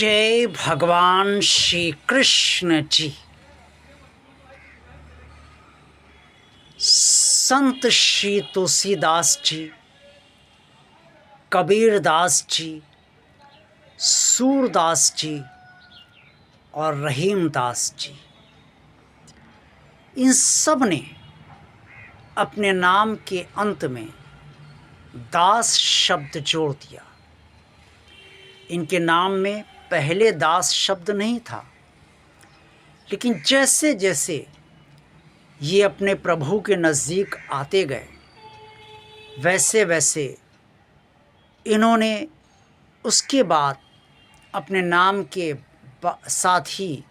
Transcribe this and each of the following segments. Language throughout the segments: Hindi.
जय भगवान श्री कृष्ण जी। संत श्री तुलसीदास जी, कबीर दास जी, सूरदास जी और रहीम दास जी, इन सब ने अपने नाम के अंत में दास शब्द जोड़ दिया। इनके नाम में पहले दास शब्द नहीं था, लेकिन जैसे जैसे ये अपने प्रभु के नज़दीक आते गए, वैसे वैसे इन्होंने उसके बाद अपने नाम के साथ ही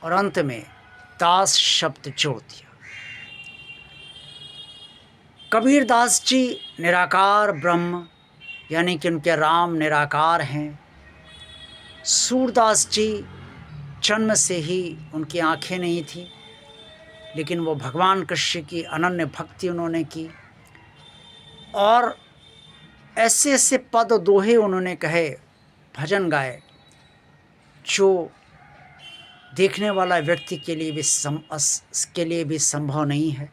और अंत में दास शब्द जोड़ दिया। कबीर दास जी निराकार ब्रह्म, यानी कि उनके राम निराकार हैं। सूरदास जी जन्म से ही उनकी आंखें नहीं थी, लेकिन वो भगवान कृष्ण की अनन्य भक्ति उन्होंने की और ऐसे ऐसे पद दोहे उन्होंने कहे, भजन गाए, जो देखने वाला व्यक्ति के लिए भी संभव नहीं है।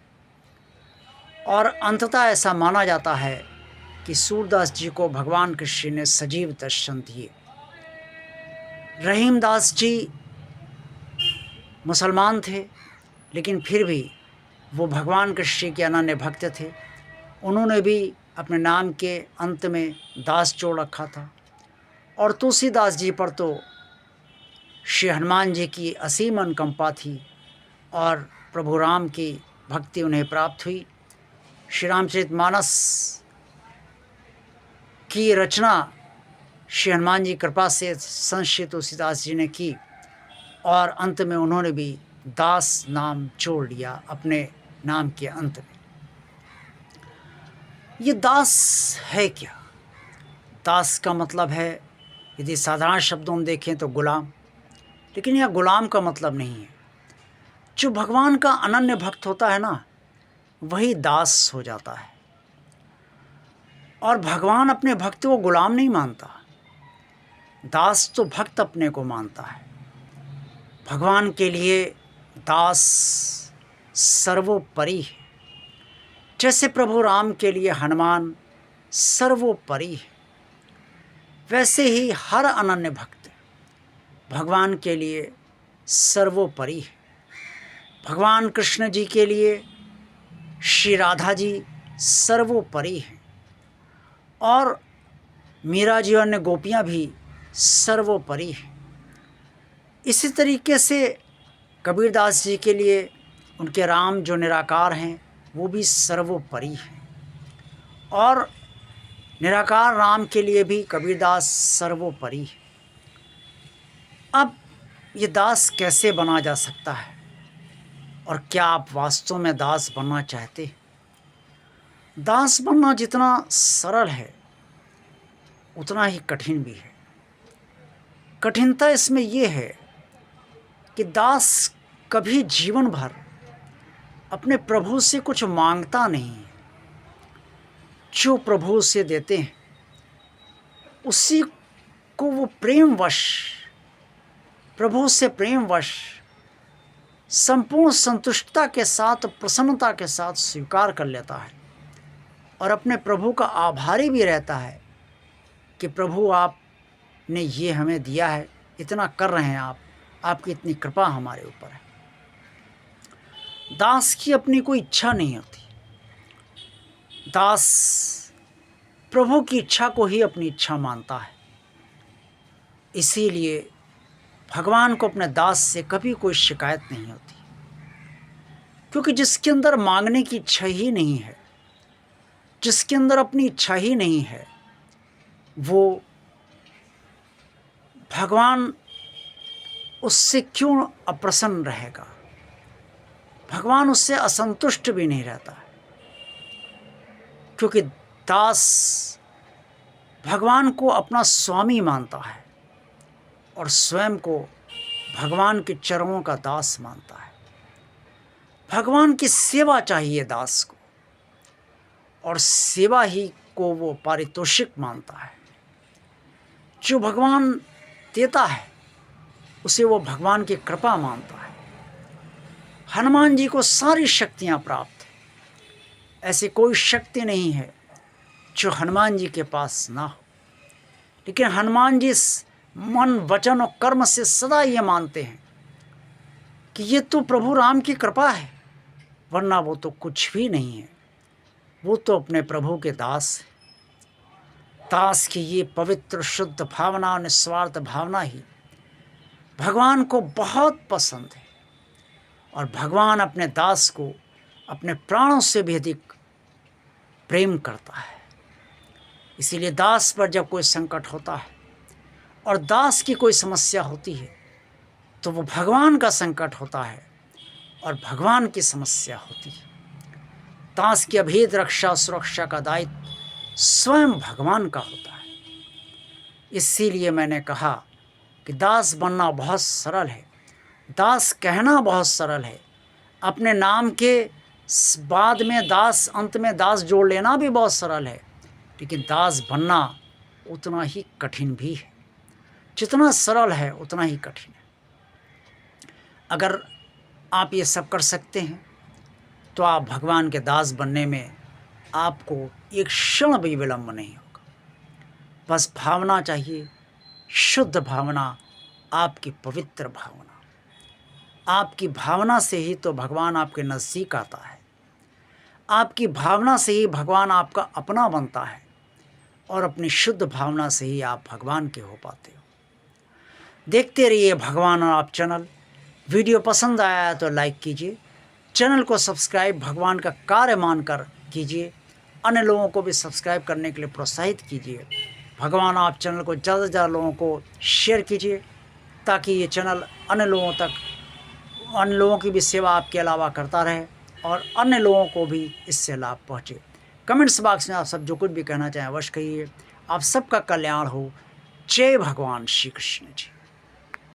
और अंततः ऐसा माना जाता है कि सूरदास जी को भगवान कृष्ण ने सजीव दर्शन दिए। रहीम दास जी मुसलमान थे, लेकिन फिर भी वो भगवान कृष्ण के अनन्य भक्त थे। उन्होंने भी अपने नाम के अंत में दास जोड़ रखा था। और तुलसीदास जी पर तो श्री हनुमान जी की असीम अनुकंपा थी और प्रभु राम की भक्ति उन्हें प्राप्त हुई। श्री रामचरितमानस की रचना श्री हनुमान जी कृपा से संत श्री तुलसीदास जी ने की और अंत में उन्होंने भी दास नाम जोड़ लिया अपने नाम के अंत में। ये दास है क्या? दास का मतलब है, यदि साधारण शब्दों में देखें तो गुलाम, लेकिन यह गुलाम का मतलब नहीं है। जो भगवान का अनन्य भक्त होता है ना, वही दास हो जाता है। और भगवान अपने भक्त को गुलाम नहीं मानता, दास तो भक्त अपने को मानता है। भगवान के लिए दास सर्वोपरि है। जैसे प्रभु राम के लिए हनुमान सर्वोपरि है, वैसे ही हर अनन्य भक्त भगवान के लिए सर्वोपरि है। भगवान कृष्ण जी के लिए श्री राधा जी सर्वोपरि हैं और मीरा जी और अन्य गोपियाँ भी सर्वोपरि हैं। इसी तरीके से कबीरदास जी के लिए उनके राम जो निराकार हैं वो भी सर्वोपरि हैं और निराकार राम के लिए भी कबीरदास सर्वोपरि है। अब ये दास कैसे बना जा सकता है और क्या आप वास्तव में दास बनना चाहते हैं? दास बनना जितना सरल है उतना ही कठिन भी है। कठिनता इसमें यह है कि दास कभी जीवन भर अपने प्रभु से कुछ मांगता नहीं है। जो प्रभु से देते हैं उसी को वो प्रेमवश, प्रभु से प्रेमवश संपूर्ण संतुष्टता के साथ, प्रसन्नता के साथ स्वीकार कर लेता है और अपने प्रभु का आभारी भी रहता है कि प्रभु आपने ये हमें दिया है, इतना कर रहे हैं आप, आपकी इतनी कृपा हमारे ऊपर है। दास की अपनी कोई इच्छा नहीं होती। दास प्रभु की इच्छा को ही अपनी इच्छा मानता है। इसीलिए भगवान को अपने दास से कभी कोई शिकायत नहीं होती, क्योंकि जिसके अंदर मांगने की इच्छा ही नहीं है, जिसके अंदर अपनी इच्छा ही नहीं है, वो भगवान उससे क्यों अप्रसन्न रहेगा? भगवान उससे असंतुष्ट भी नहीं रहता है, क्योंकि दास भगवान को अपना स्वामी मानता है और स्वयं को भगवान के चरणों का दास मानता है। भगवान की सेवा चाहिए दास को और सेवा ही को वो पारितोषिक मानता है। जो भगवान देता है उसे वो भगवान की कृपा मानता है। हनुमान जी को सारी शक्तियाँ प्राप्त हैं। ऐसी कोई शक्ति नहीं है जो हनुमान जी के पास ना हो। लेकिन हनुमान जी मन वचन और कर्म से सदा ये मानते हैं कि ये तो प्रभु राम की कृपा है, वरना वो तो कुछ भी नहीं है। वो तो अपने प्रभु के दास है। दास की ये पवित्र शुद्ध भावना और निस्वार्थ भावना ही भगवान को बहुत पसंद है। और भगवान अपने दास को अपने प्राणों से भी अधिक प्रेम करता है। इसीलिए दास पर जब कोई संकट होता है और दास की कोई समस्या होती है तो वो भगवान का संकट होता है और भगवान की समस्या होती है। दास की अभेद रक्षा सुरक्षा का दायित्व स्वयं भगवान का होता है। इसीलिए मैंने कहा कि दास बनना बहुत सरल है, दास कहना बहुत सरल है, अपने नाम के बाद में दास, अंत में दास जोड़ लेना भी बहुत सरल है, लेकिन दास बनना उतना ही कठिन भी है। जितना सरल है उतना ही कठिन है। अगर आप ये सब कर सकते हैं तो आप भगवान के दास बनने में आपको एक क्षण भी विलंब नहीं होगा। बस भावना चाहिए, शुद्ध भावना, आपकी पवित्र भावना। आपकी भावना से ही तो भगवान आपके नज़दीक आता है। आपकी भावना से ही भगवान आपका अपना बनता है और अपनी शुद्ध भावना से ही आप भगवान के हो पाते हो। देखते रहिए भगवान और आप चैनल। वीडियो पसंद आया तो लाइक कीजिए, चैनल को सब्सक्राइब भगवान का कार्य मानकर कीजिए, अन्य लोगों को भी सब्सक्राइब करने के लिए प्रोत्साहित कीजिए। भगवान आप चैनल को ज़्यादा से ज़्यादा लोगों को शेयर कीजिए ताकि ये चैनल अन्य लोगों की भी सेवा आपके अलावा करता रहे और अन्य लोगों को भी इससे लाभ पहुँचे। कमेंट्स बॉक्स में आप सब जो कुछ भी कहना चाहें अवश्य कहिए। आप सबका कल्याण हो। जय भगवान श्री कृष्ण जी।